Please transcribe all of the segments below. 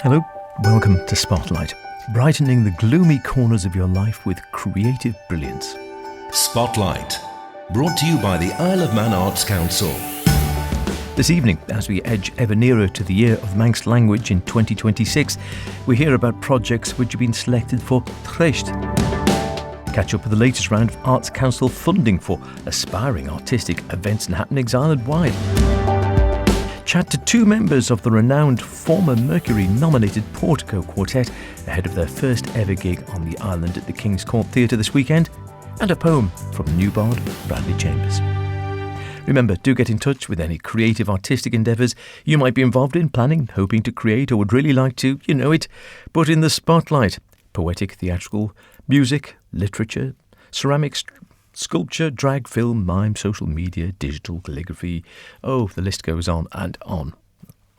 Hello, welcome to Spotlight, brightening the gloomy corners of your life with creative brilliance. Spotlight, brought to you by the Isle of Man Arts Council. This evening, as we edge ever nearer to the year of Manx Language in 2026, we hear about projects which have been selected for Treisht. Catch up with the latest round of Arts Council funding for aspiring artistic events and happenings island-wide. Chat to two members of the renowned former Mercury-nominated Portico Quartet ahead of their first ever gig on the island at the King's Court Theatre this weekend, and a poem from new bard Bradley Chambers. Remember, do get in touch with any creative artistic endeavours you might be involved in, planning, hoping to create, or would really like to, you know it, put in the spotlight. Poetic, theatrical, music, literature, ceramics, sculpture, drag, film, mime, social media, digital, calligraphy. Oh, the list goes on and on.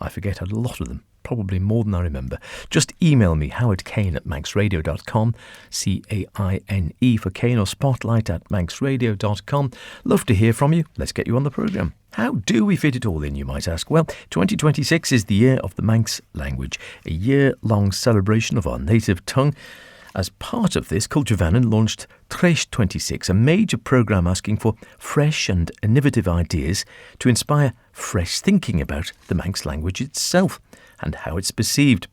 I forget a lot of them, probably more than I remember. Just email me, howardkane@manxradio.com, C-A-I-N-E for Kane, or spotlight@manxradio.com. Love to hear from you. Let's get you on the programme. How do we fit it all in, you might ask? Well, 2026 is the year of the Manx language, a year-long celebration of our native tongue. As part of this, Culture Vannin launched Treisht 26, a major programme asking for fresh and innovative ideas to inspire fresh thinking about the Manx language itself and how it's perceived.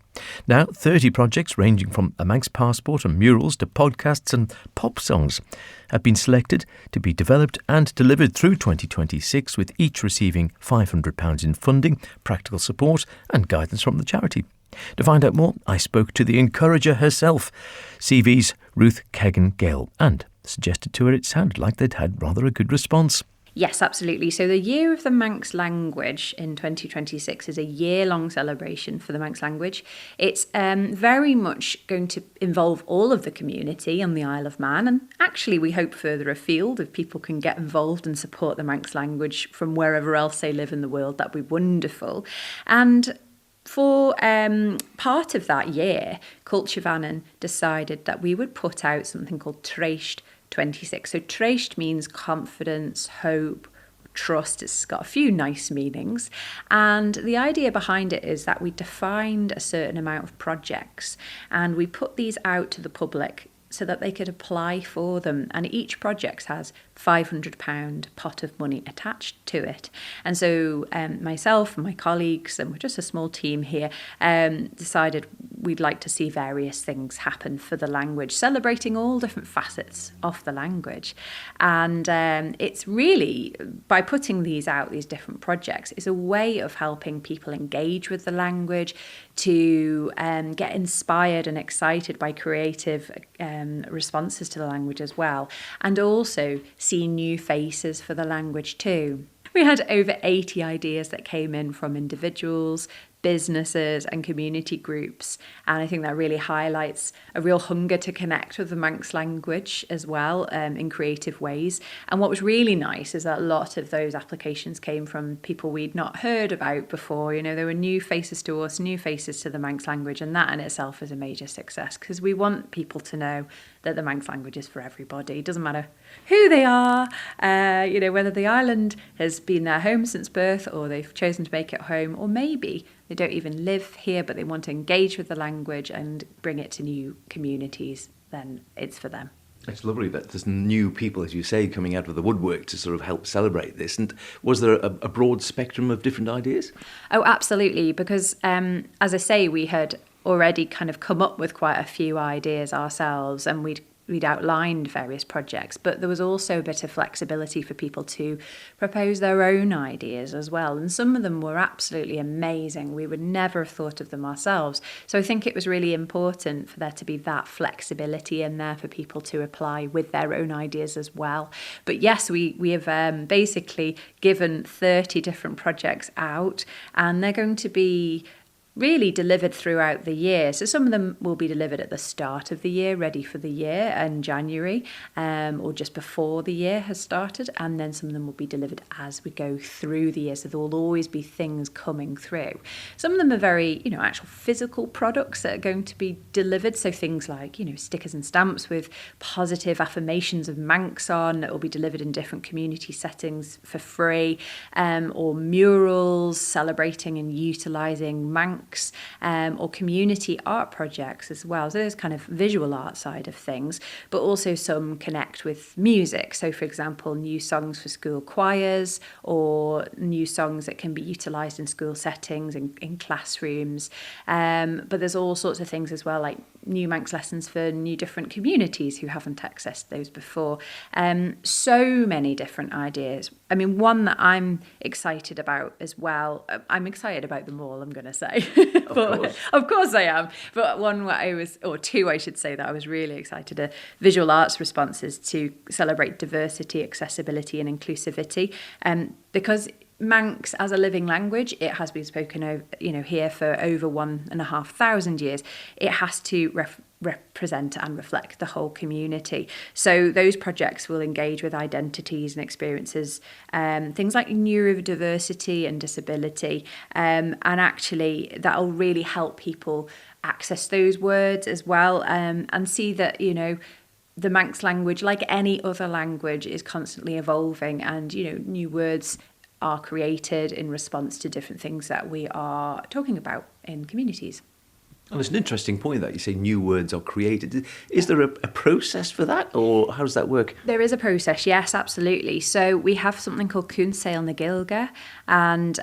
Now, 30 projects ranging from a Manx passport and murals to podcasts and pop songs have been selected to be developed and delivered through 2026, with each receiving £500 in funding, practical support and guidance from the charity. To find out more, I spoke to the encourager herself, CV's Ruth Kegan-Gale, and suggested to her it sounded like they'd had rather a good response. Yes, absolutely. So the Year of the Manx Language in 2026 is a year-long celebration for the Manx language. It's very much going to involve all of the community on the Isle of Man, and actually we hope further afield. If people can get involved and support the Manx language from wherever else they live in the world, that'd be wonderful. And for part of that year, Culture Vannin decided that we would put out something called Treisht 26. So Treisht means confidence, hope, trust. It's got a few nice meanings. And the idea behind it is that we defined a certain amount of projects and we put these out to the public so that they could apply for them. And each project has £500 pot of money attached to it. And so myself and my colleagues, and we're just a small team here, decided we'd like to see various things happen for the language, celebrating all different facets of the language. And it's really, by putting these out, these different projects, is a way of helping people engage with the language, to get inspired and excited by creative responses to the language as well, and also see new faces for the language too. We had over 80 ideas that came in from individuals, businesses and community groups, and I think that really highlights a real hunger to connect with the Manx language as well, in creative ways. And what was really nice is that a lot of those applications came from people we'd not heard about before. You know, there were new faces to us, new faces to the Manx language, and that in itself is a major success, because we want people to know that the Manx language is for everybody. It doesn't matter who they are, whether the island has been their home since birth or they've chosen to make it home, or maybe they don't even live here but they want to engage with the language and bring it to new communities, then it's for them. It's lovely that there's new people, as you say, coming out of the woodwork to sort of help celebrate this. And was there a broad spectrum of different ideas? Oh, absolutely, because as I say, we had already kind of come up with quite a few ideas ourselves, and we'd outlined various projects, but there was also a bit of flexibility for people to propose their own ideas as well. And some of them were absolutely amazing. We would never have thought of them ourselves. So I think it was really important for there to be that flexibility in there for people to apply with their own ideas as well. But yes, we have basically given 30 different projects out, and they're going to be really delivered throughout the year. So some of them will be delivered at the start of the year, ready for the year in January, or just before the year has started. And then some of them will be delivered as we go through the year. So there will always be things coming through. Some of them are very, actual physical products that are going to be delivered. So things like, stickers and stamps with positive affirmations of Manx on, that will be delivered in different community settings for free, or murals celebrating and utilising Manx Manx, or community art projects as well. So there's kind of visual art side of things, but also some connect with music. So for example, new songs for school choirs, or new songs that can be utilised in school settings, in classrooms. But there's all sorts of things as well, like new Manx lessons for new different communities who haven't accessed those before. So many different ideas. I mean, one that I'm excited about as well, I'm excited about them all, I'm going to say. Of course I am. But one where or two I should say, that I was really excited are visual arts responses to celebrate diversity, accessibility and inclusivity. Because Manx as a living language, it has been spoken here for over 1,500 years. It has to represent and reflect the whole community. So those projects will engage with identities and experiences, things like neurodiversity and disability, and actually that'll really help people access those words as well, and see that, the Manx language, like any other language, is constantly evolving, and, new words are created in response to different things that we are talking about in communities. And it's an interesting point that you say new words are created. Is there a process for that, or how does that work? There is a process, yes, absolutely. So we have something called Cúnsail na Gaeilge, and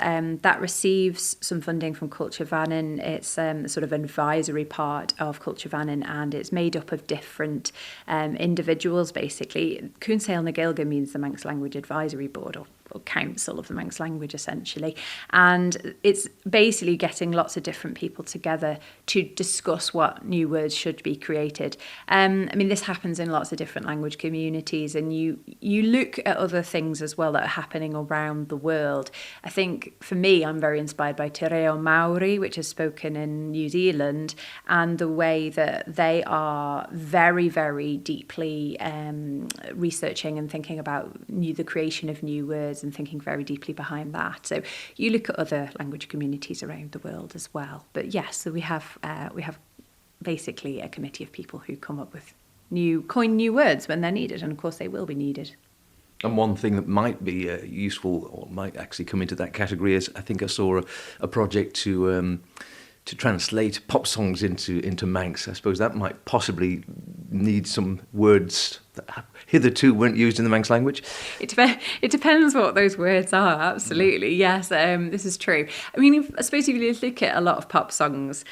that receives some funding from Culture Vannin. It's sort of an advisory part of Culture Vannin, and it's made up of different individuals, basically. Cúnsail na Gaeilge means the Manx Language Advisory Board, or council of the Manx language, essentially. And it's basically getting lots of different people together to discuss what new words should be created. This happens in lots of different language communities, and you look at other things as well that are happening around the world. I think, for me, I'm very inspired by Te Reo Maori, which is spoken in New Zealand, and the way that they are very, very deeply researching and thinking about the creation of new words, and thinking very deeply behind that. So you look at other language communities around the world as well. But yes, so we have basically a committee of people who come up with coin new words when they're needed, and of course they will be needed. And one thing that might be useful, or might actually come into that category, is I think I saw a project to translate pop songs into Manx. I suppose that might possibly need some words that hitherto weren't used in the Manx language. It depends what those words are, absolutely. Yes, this is true. I suppose if you look at a lot of pop songs,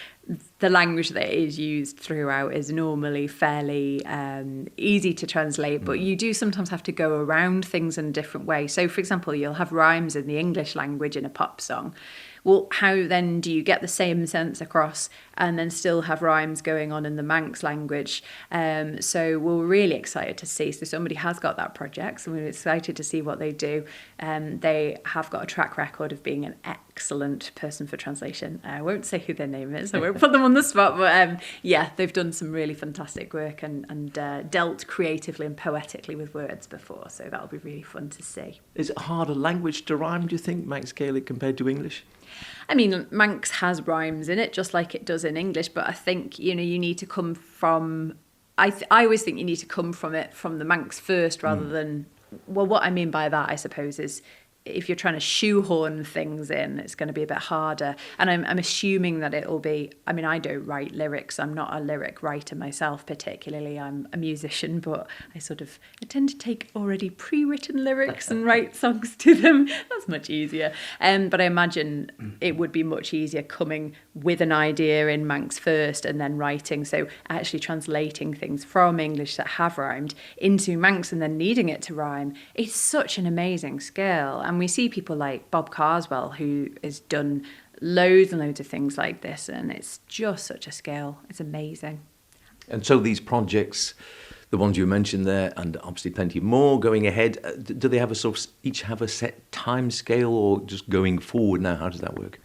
the language that is used throughout is normally fairly easy to translate, but you do sometimes have to go around things in a different way. So, for example, you'll have rhymes in the English language in a pop song. Well, how then do you get the same sense across and then still have rhymes going on in the Manx language? So we're really excited to see. So somebody has got that project, so we're excited to see what they do. They have got a track record of being an excellent person for translation. I won't say who their name is. I won't put them on the spot. But they've done some really fantastic work and dealt creatively and poetically with words before. So that'll be really fun to see. Is it a harder language to rhyme, do you think, Manx Gaelic compared to English? Manx has rhymes in it, just like it does in English, but I think, you need to come from... I always think you need to come from it, from the Manx first, rather than... Well, what I mean by that, I suppose, is if you're trying to shoehorn things in, it's going to be a bit harder. And I'm assuming that it'll be... I don't write lyrics. I'm not a lyric writer myself, particularly. I'm a musician, but I tend to take already pre-written lyrics and write songs to them. That's much easier. But I imagine it would be much easier coming with an idea in Manx first and then writing. So actually translating things from English that have rhymed into Manx and then needing it to rhyme, it's such an amazing skill. And we see people like Bob Carswell, who has done loads and loads of things like this, and it's just such a skill. It's amazing. And so these projects, the ones you mentioned there, and obviously plenty more going ahead, do they have each have a set time scale, or just going forward now? How does that work?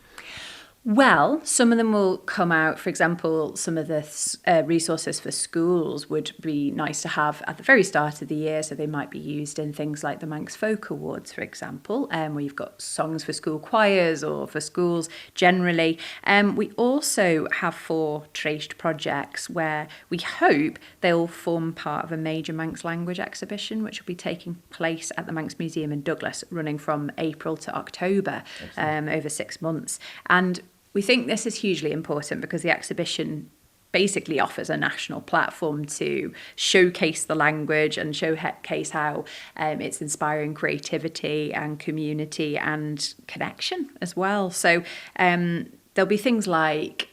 Well, some of them will come out. For example, some of the resources for schools would be nice to have at the very start of the year, so they might be used in things like the Manx Folk Awards, for example, where you've got songs for school choirs or for schools generally. We also have 4 Treisht projects where we hope they'll form part of a major Manx language exhibition, which will be taking place at the Manx Museum in Douglas, running from April to October over 6 months. And We think this is hugely important because the exhibition basically offers a national platform to showcase the language and showcase how it's inspiring creativity and community and connection as well. So there'll be things like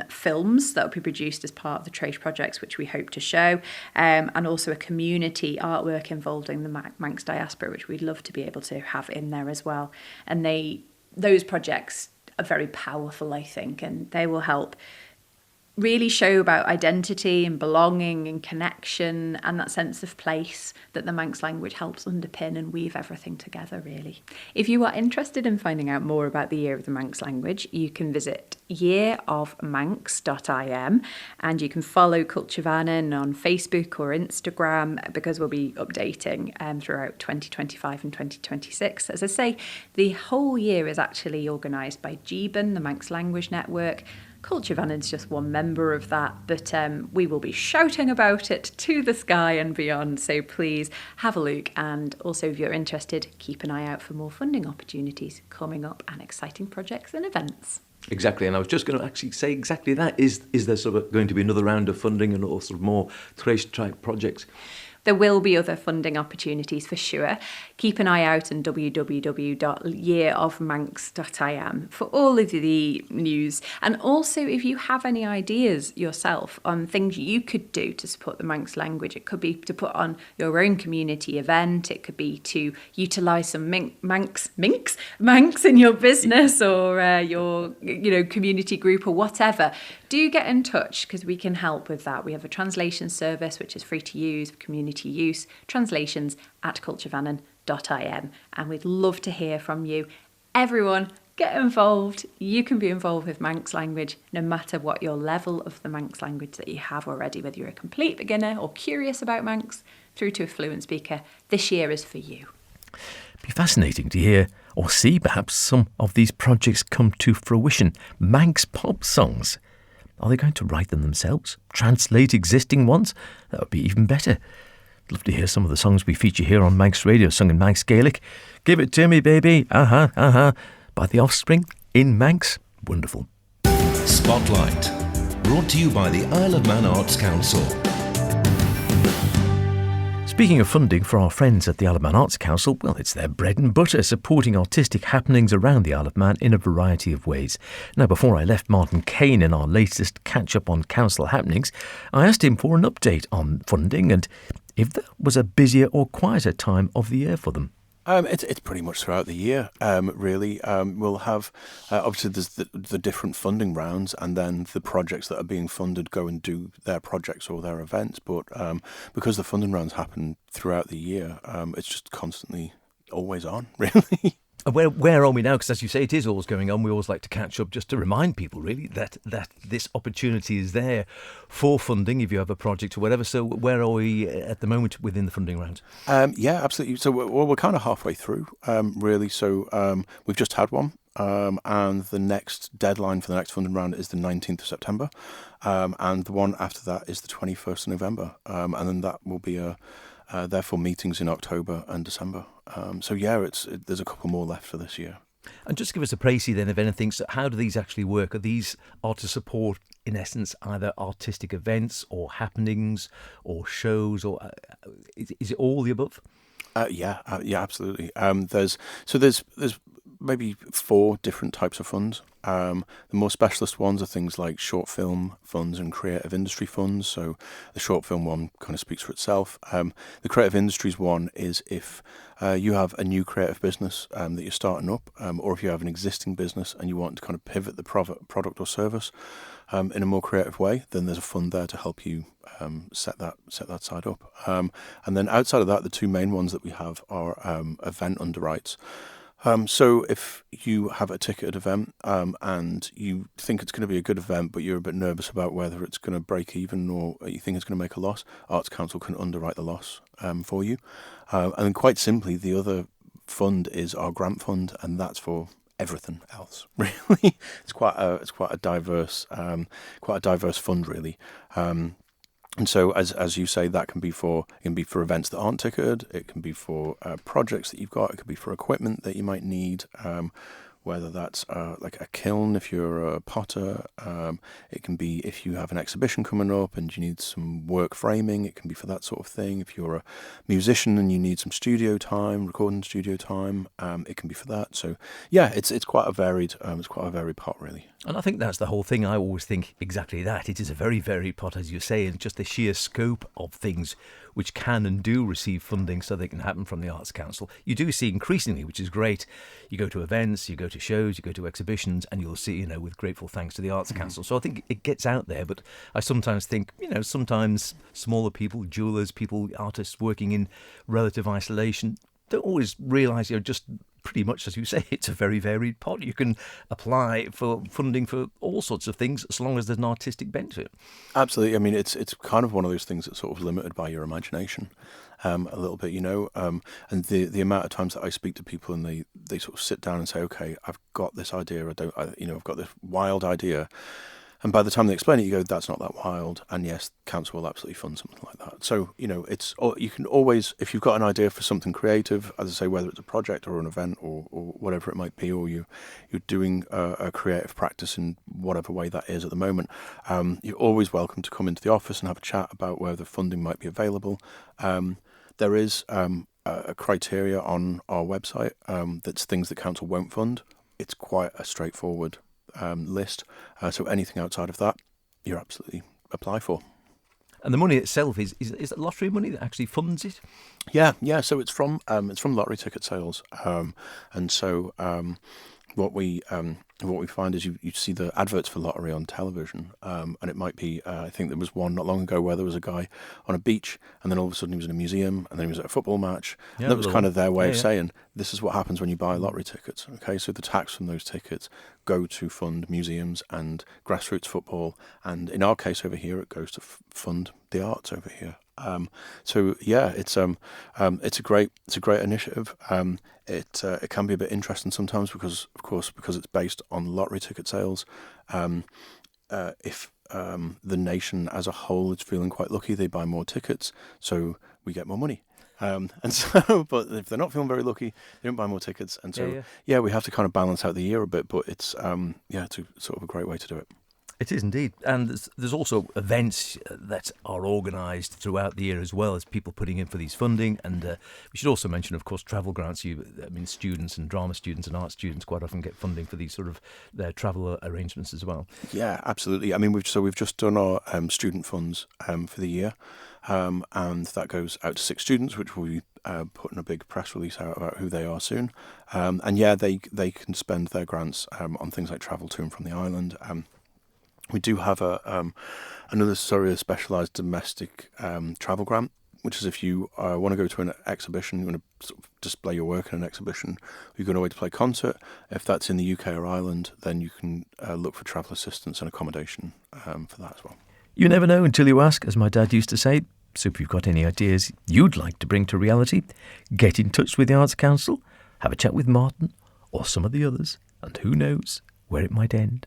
films that will be produced as part of the Treisht projects, which we hope to show, and also a community artwork involving the Manx diaspora, which we'd love to be able to have in there as well. And those projects are very powerful, I think, and they will help really show about identity and belonging and connection and that sense of place that the Manx language helps underpin and weave everything together, really. If you are interested in finding out more about the Year of the Manx Language, you can visit yearofmanx.im and you can follow Culture Vannin on Facebook or Instagram, because we'll be updating throughout 2025 and 2026. As I say, the whole year is actually organised by GBAN, the Manx Language Network. Culture Vannin's just one member of that, but we will be shouting about it to the sky and beyond. So please have a look, and also if you're interested, keep an eye out for more funding opportunities coming up and exciting projects and events. Exactly, and I was just going to actually say exactly that. Is there sort of going to be another round of funding and also more Treisht type projects? There will be other funding opportunities for sure. Keep an eye out on www.yearofmanx.im for all of the news. And also, if you have any ideas yourself on things you could do to support the Manx language, it could be to put on your own community event. It could be to utilise some Manx in your business or your community group or whatever. Do get in touch, because we can help with that. We have a translation service which is free to use for community use, translations@culturevannin.im, and we'd love to hear from you. Everyone, get involved. You can be involved with Manx language no matter what your level of the Manx language that you have already, whether you're a complete beginner or curious about Manx through to a fluent speaker. This year is for you. Be fascinating to hear or see perhaps some of these projects come to fruition. Manx pop songs. Are they going to write them themselves? Translate existing ones? That would be even better. Love to hear some of the songs we feature here on Manx Radio, sung in Manx Gaelic. Give it to me, baby, by The Offspring in Manx. Wonderful. Spotlight, brought to you by the Isle of Man Arts Council. Speaking of funding for our friends at the Isle of Man Arts Council, well, it's their bread and butter, supporting artistic happenings around the Isle of Man in a variety of ways. Now, before I left Martin Kane in our latest catch-up on council happenings, I asked him for an update on funding and if there was a busier or quieter time of the year for them. It's pretty much throughout the year, really. We'll have, obviously there's the different funding rounds, and then the projects that are being funded go and do their projects or their events. But because the funding rounds happen throughout the year, it's just constantly always on, really. Where are we now? Because as you say, it is always going on. We always like to catch up just to remind people, really, that this opportunity is there for funding if you have a project or whatever. So where are we at the moment within the funding round? Yeah, absolutely. So we're kind of halfway through, really. So we've just had one. And the next deadline for the next funding round is the 19th of September. And the one after that is the 21st of November. And then that will be therefore meetings in October and December. So yeah, there's a couple more left for this year. And just give us a précis then, if anything. So how do these actually work? Are to support, in essence, either artistic events or happenings or shows, or is it all the above? Yeah, absolutely. There's maybe 4 different types of funds. The more specialist ones are things like short film funds and creative industry funds. So the short film one kind of speaks for itself. The creative industries one is if you have a new creative business that you're starting up, or if you have an existing business and you want to kind of pivot the product or service in a more creative way, then there's a fund there to help you set that side up. And then outside of that, the 2 main ones that we have are event underwrites. So if you have a ticketed event and you think it's going to be a good event, but you're a bit nervous about whether it's going to break even or you think it's going to make a loss, Arts Council can underwrite the loss for you. And then quite simply, the other fund is our grant fund, and that's for everything else. Really, it's quite a diverse fund, really. And so, as you say, that can be for events that aren't ticketed. It can be for projects that you've got. It could be for equipment that you might need. whether that's like a kiln if you're a potter. It can be if you have an exhibition coming up and you need some work framing. It can be for that sort of thing. If you're a musician and you need some studio time, recording studio time, it can be for that. So yeah, it's quite a varied pot really. And I think that's the whole thing. I always think exactly that. It is a very varied pot, as you say, and just the sheer scope of things which can and do receive funding so they can happen from the Arts Council. You do see increasingly, which is great. You go to events, you go to shows, you go to exhibitions, and you'll see, with grateful thanks to the Arts Council. So I think it gets out there, but I sometimes think, sometimes smaller people, jewellers, people, artists working in relative isolation, don't always realise, just pretty much as you say, it's a very varied pot. You can apply for funding for all sorts of things as long as there's an artistic bent to it. Absolutely. I mean, it's kind of one of those things that's sort of limited by your imagination a little bit, and the amount of times that I speak to people and they sort of sit down and say, okay, I've got this idea, I've got this wild idea. And by the time they explain it, you go, that's not that wild. And yes, council will absolutely fund something like that. So, you can always, if you've got an idea for something creative, as I say, whether it's a project or an event or whatever it might be, or you're doing a creative practice in whatever way that is at the moment, you're always welcome to come into the office and have a chat about where the funding might be available. There is a criteria on our website that's things that council won't fund. It's quite a straightforward list. So anything outside of that, you're absolutely apply for. And the money itself is it lottery money that actually funds it? Yeah. So it's from lottery ticket sales, and so what we find is you see the adverts for lottery on television, and it might be I think there was one not long ago where there was a guy on a beach, and then all of a sudden he was in a museum, and then he was at a football match. Yeah, and that was kind of their way of saying this is what happens when you buy lottery tickets. Okay, so the tax from those tickets go to fund museums and grassroots football, and in our case over here, it goes to fund the arts over here. So yeah, it's a great initiative. It can be a bit interesting sometimes because it's based on lottery ticket sales. If the nation as a whole is feeling quite lucky, they buy more tickets, so we get more money. And so, but if they're not feeling very lucky, they don't buy more tickets, and so we have to kind of balance out the year a bit. But it's it's a sort of a great way to do it. It is indeed. And there's also events that are organised throughout the year as well as people putting in for these funding. And we should also mention, of course, travel grants. Students and drama students and art students quite often get funding for these sort of their travel arrangements as well. Yeah, absolutely. I mean, we've just done our student funds for the year. And that goes out to 6 students, which we'll be putting a big press release out about who they are soon. They can spend their grants on things like travel to and from the island. We do have another specialised domestic travel grant, which is if you want to go to an exhibition, you want to sort of display your work in an exhibition, you're going away to play concert. If that's in the UK or Ireland, then you can look for travel assistance and accommodation for that as well. You never know until you ask, as my dad used to say. So if you've got any ideas you'd like to bring to reality, get in touch with the Arts Council, have a chat with Martin or some of the others, and who knows where it might end.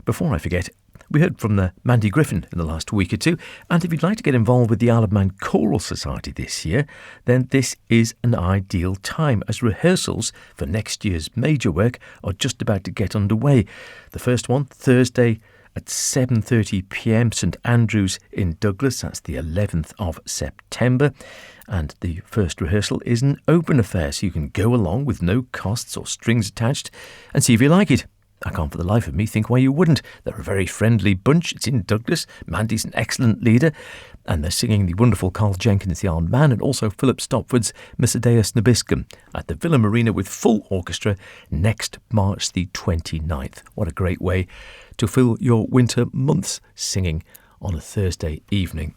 Before I forget, we heard from the Mandy Griffin in the last week or two, and if you'd like to get involved with the Isle of Man Choral Society this year, then this is an ideal time, as rehearsals for next year's major work are just about to get underway. The first one, Thursday at 7:30pm, St Andrews in Douglas, that's the 11th of September. And the first rehearsal is an open affair, so you can go along with no costs or strings attached and see if you like it. I can't for the life of me think why you wouldn't. They're a very friendly bunch. It's in Douglas. Mandy's an excellent leader. And they're singing the wonderful Carl Jenkins' The Armed Man and also Philip Stopford's Misadeus Nabiscum at the Villa Marina with full orchestra next March the 29th. What a great way to fill your winter months singing on a Thursday evening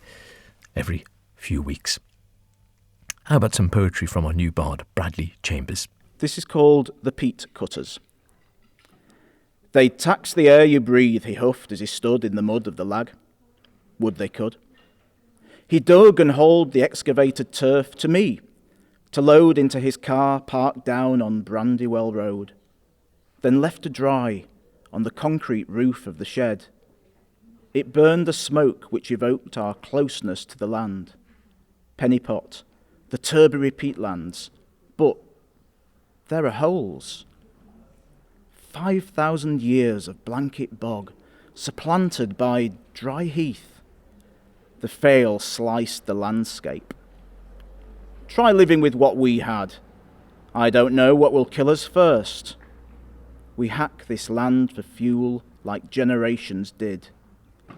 every few weeks. How about some poetry from our new bard, Bradley Chambers? This is called The Peat Cutters. They'd tax the air you breathe, he huffed as he stood in the mud of the lag. Would they could. He dug and hauled the excavated turf to me, to load into his car parked down on Brandywell Road, then left to dry on the concrete roof of the shed. It burned a smoke which evoked our closeness to the land. Pennypot, the Turberry peatlands, but there are holes 5,000 years of blanket bog, supplanted by dry heath. The fail sliced the landscape. Try living with what we had. I don't know what will kill us first. We hack this land for fuel like generations did.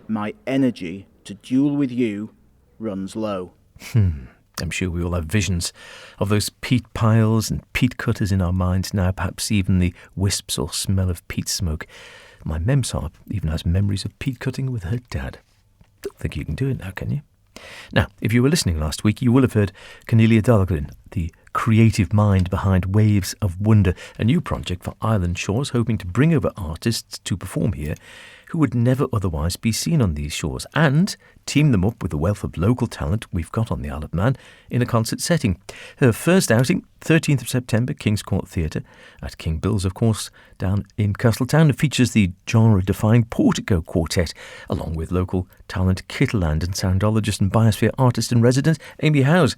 My energy to duel with you runs low. I'm sure we all have visions of those peat piles and peat cutters in our minds now, perhaps even the wisps or smell of peat smoke. My memsahib even has memories of peat cutting with her dad. Don't think you can do it now, can you? Now, if you were listening last week, you will have heard Cornelia Dahlgren, the creative mind behind Waves of Wonder, a new project for Island Shores, hoping to bring over artists to perform here who would never otherwise be seen on these shores, and team them up with the wealth of local talent we've got on the Isle of Man in a concert setting. Her first outing, 13th of September, King's Court Theatre, at King Bill's, of course, down in Castletown. It features the genre-defying Portico Quartet, along with local talent Kitterland and soundologist and biosphere artist in residence Amy Howes.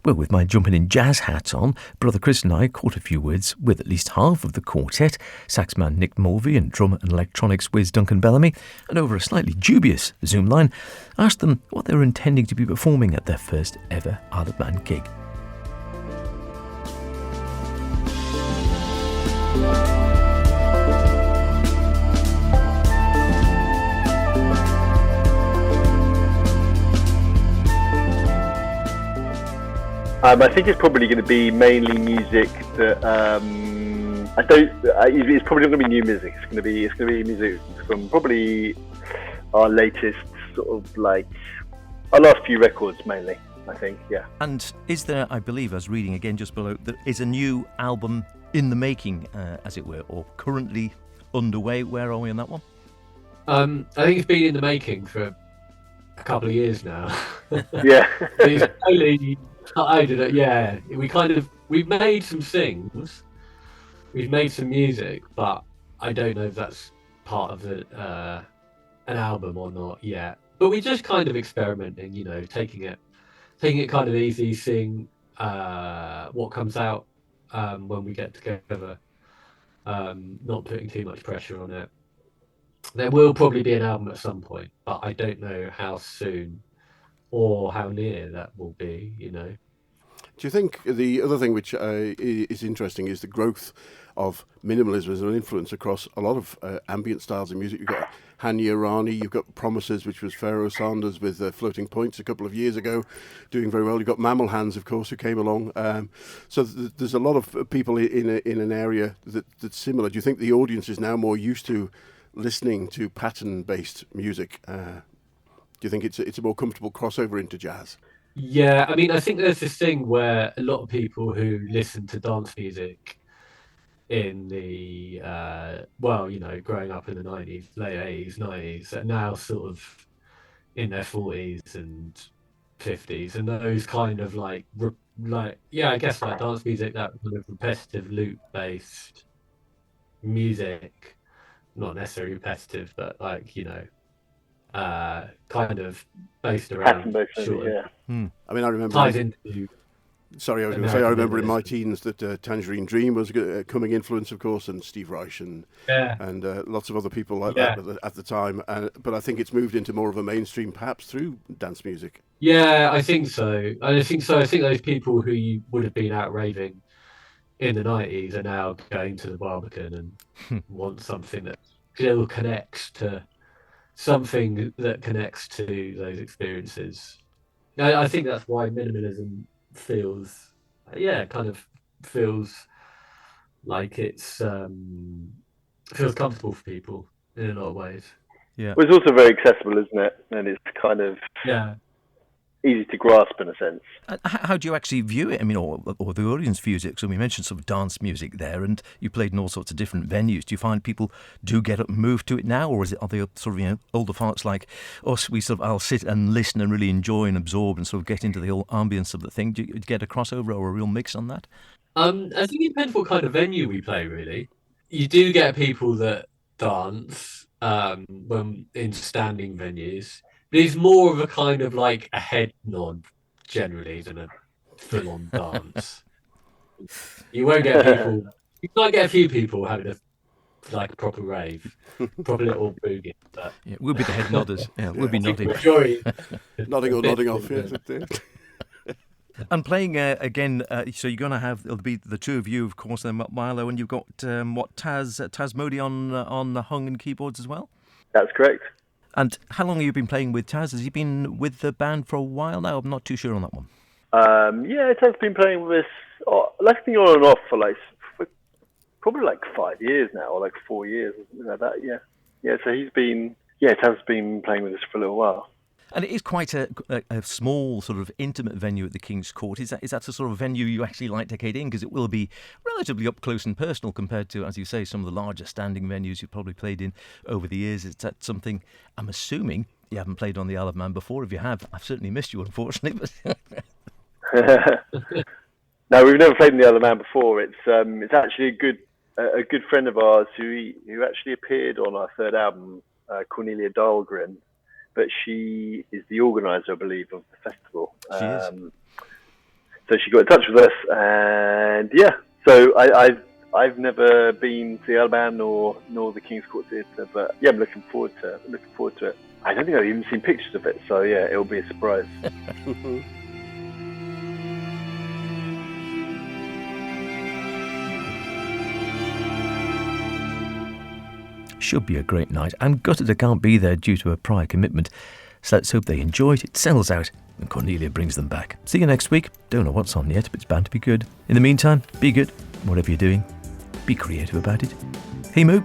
Well, with my jumping in jazz hat on, Brother Chris and I caught a few words with at least half of the quartet, saxman Nick Mulvey and drum and electronics whiz Duncan Bellamy, and over a slightly dubious Zoom line, asked them what they were intending to be performing at their first ever Isle of Man gig. I think it's probably going to be mainly music that it's probably not going to be new music. It's going to be music from probably our latest sort of like our last few records mainly. I think, yeah. And is there, I believe, I was reading again just below, there is a new album in the making, as it were, or currently underway? Where are we on that one? I think it's been in the making for a couple of years now. Yeah. It's totally. I did it. Yeah, we've made some things, we've made some music, but I don't know if that's part of an album or not yet. But we're just kind of experimenting, taking it kind of easy, seeing what comes out when we get together, not putting too much pressure on it. There will probably be an album at some point, but I don't know how soon or how near that will be, Do you think the other thing which is interesting is the growth of minimalism as an influence across a lot of ambient styles of music? You've got Hanya Rani, you've got Promises, which was Pharaoh Sanders with Floating Points a couple of years ago, doing very well. You've got Mammal Hands, of course, who came along. So there's a lot of people in an area that's similar. Do you think the audience is now more used to listening to pattern-based music? Do you think it's a more comfortable crossover into jazz? Yeah, I mean, I think there's this thing where a lot of people who listen to dance music in the, growing up in the 90s, late 80s, 90s, are now sort of in their 40s and 50s. And those kind of I guess like dance music, that kind of repetitive loop-based music, not necessarily repetitive, but kind of based around yeah. I mean, I remember. Ties into. Sorry, I was going to say, I remember in my teens that Tangerine Dream was a coming influence, of course, and Steve Reich and lots of other people like that at the time. But I think it's moved into more of a mainstream, perhaps through dance music. Yeah, I think so. I think those people who you would have been out raving in the 90s are now going to the Barbican and want something that still connects to something that connects to those experiences. I think that's why minimalism feels like it's feels comfortable for people in a lot of ways. Yeah. Well, it's also very accessible, isn't it? And it's kind of easy to grasp in a sense. How do you actually view it? I mean, or the audience views it? So we mentioned sort of dance music there, and you played in all sorts of different venues. Do you find people do get up and move to it now, or are they sort of older folks like us? I'll sit and listen and really enjoy and absorb and sort of get into the whole ambience of the thing. Do you get a crossover or a real mix on that? I think it depends what kind of venue we play. Really, you do get people that dance when in standing venues. There's more of a kind of like a head nod generally than a full-on dance. You won't get people. You might get a few people having a like a proper rave, proper little boogie. But Yeah, we'll be the head nodders. Yeah, we'll be nodding. majority, Nodding or nodding off, yes. And playing again, so you're going to have, it'll be the two of you, of course, then Milo, and you've got, Taz Modi on the hung and keyboards as well? That's correct. And how long have you been playing with Taz? Has he been with the band for a while now? I'm not too sure on that one. Yeah, Taz's been playing with us, like thing on and off for probably like 5 years now, or like 4 years, or something like that. Yeah. So Taz's been playing with us for a little while. And it is quite a small, sort of intimate venue at the King's Court. Is that the sort of venue you actually like to get in? Because it will be relatively up close and personal compared to, as you say, some of the larger standing venues you've probably played in over the years. Is that something, I'm assuming, you haven't played on the Isle of Man before? If you have, I've certainly missed you, unfortunately. But No, we've never played in the Isle of Man before. It's actually a good friend of ours who actually appeared on our third album, Cornelia Dahlgren. But she is the organizer, I believe, of the festival. She is. So she got in touch with us, and yeah. So I've never been to the Isle of Man nor the King's Court Theatre, but yeah, I'm looking forward to it. I don't think I've even seen pictures of it, so yeah, it'll be a surprise. should be a great night. I'm gutted I can't be there due to a prior commitment. So let's hope they enjoy it. It sells out and Cornelia brings them back. See you next week. Don't know what's on yet, but it's bound to be good. In the meantime, be good. Whatever you're doing, be creative about it. Hey Moo.